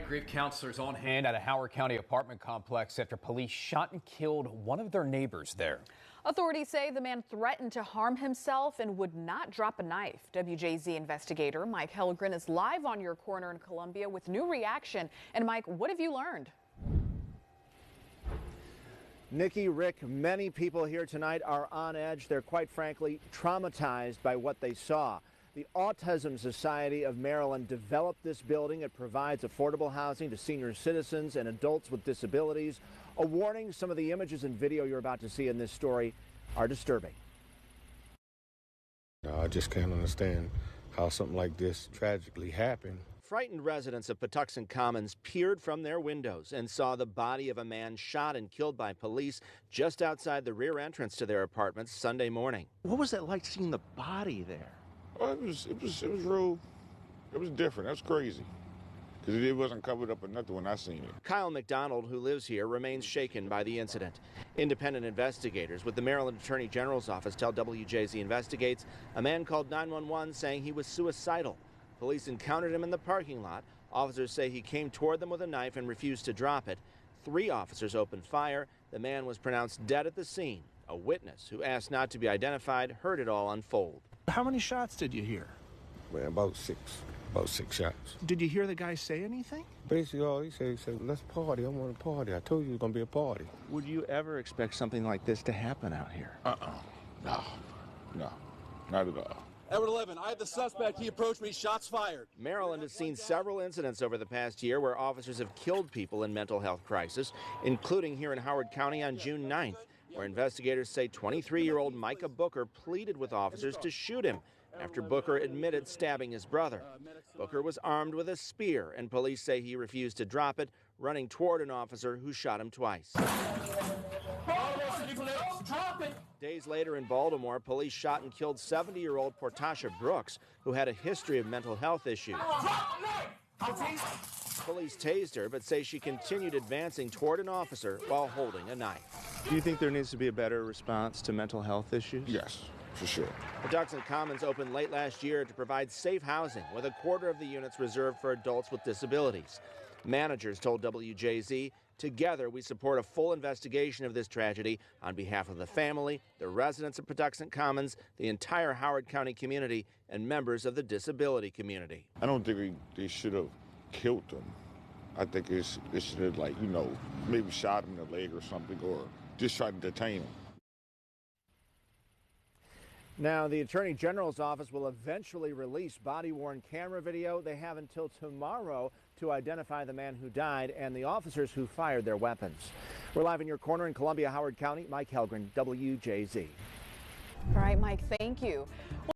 Grief counselors on hand at a Howard County apartment complex after police shot and killed one of their neighbors there. Authorities say the man threatened to harm himself and would not drop a knife. WJZ investigator Mike Helgren is live on your corner in Columbia with new reaction. And Mike, what have you learned? Nikki, Rick, many people here tonight are on edge. They're quite frankly traumatized by what they saw. The Autism Society of Maryland developed this building. It provides affordable housing to senior citizens and adults with disabilities. A warning, some of the images and video you're about to see in this story are disturbing. I just can't understand how something like this tragically happened. Frightened residents of Patuxent Commons peered from their windows and saw the body of a man shot and killed by police just outside the rear entrance to their apartments Sunday morning. What was it like seeing the body there? Oh, it was real. It was different. That's crazy. Because it wasn't covered up or nothing when I seen it. Kyle McDonald, who lives here, remains shaken by the incident. Independent investigators with the Maryland Attorney General's office tell WJZ Investigates a man called 911 saying he was suicidal. Police encountered him in the parking lot. Officers say he came toward them with a knife and refused to drop it. 3 officers opened fire. The man was pronounced dead at the scene. A witness who asked not to be identified heard it all unfold. How many shots did you hear? Man, about six shots. Did you hear the guy say anything? Basically, all he said, let's party. I want to party. I told you it was going to be a party. Would you ever expect something like this to happen out here? No, not at all. Edward 11, I have the suspect. He approached me, shots fired. Maryland has seen several incidents over the past year where officers have killed people in mental health crisis, including here in Howard County on June 9th, where investigators say 23-year-old Micah Booker pleaded with officers to shoot him after Booker admitted stabbing his brother. Booker was armed with a spear, and police say he refused to drop it, running toward an officer who shot him twice. Days later in Baltimore, police shot and killed 70-year-old Portasha Brooks, who had a history of mental health issues. Police tased her, but say she continued advancing toward an officer while holding a knife. Do you think there needs to be a better response to mental health issues? Yes, for sure. Patuxent Commons opened late last year to provide safe housing, with a quarter of the units reserved for adults with disabilities. Managers told WJZ, "Together we support a full investigation of this tragedy on behalf of the family, the residents of Patuxent Commons, the entire Howard County community, and members of the disability community." I don't think they should have killed him. I think they should have, maybe shot him in the leg or something, or just tried to detain him. Now, the Attorney General's office will eventually release body-worn camera video. They have until tomorrow to identify the man who died and the officers who fired their weapons. We're live in your corner in Columbia, Howard County. Mike Helgren, WJZ. All right, Mike, thank you.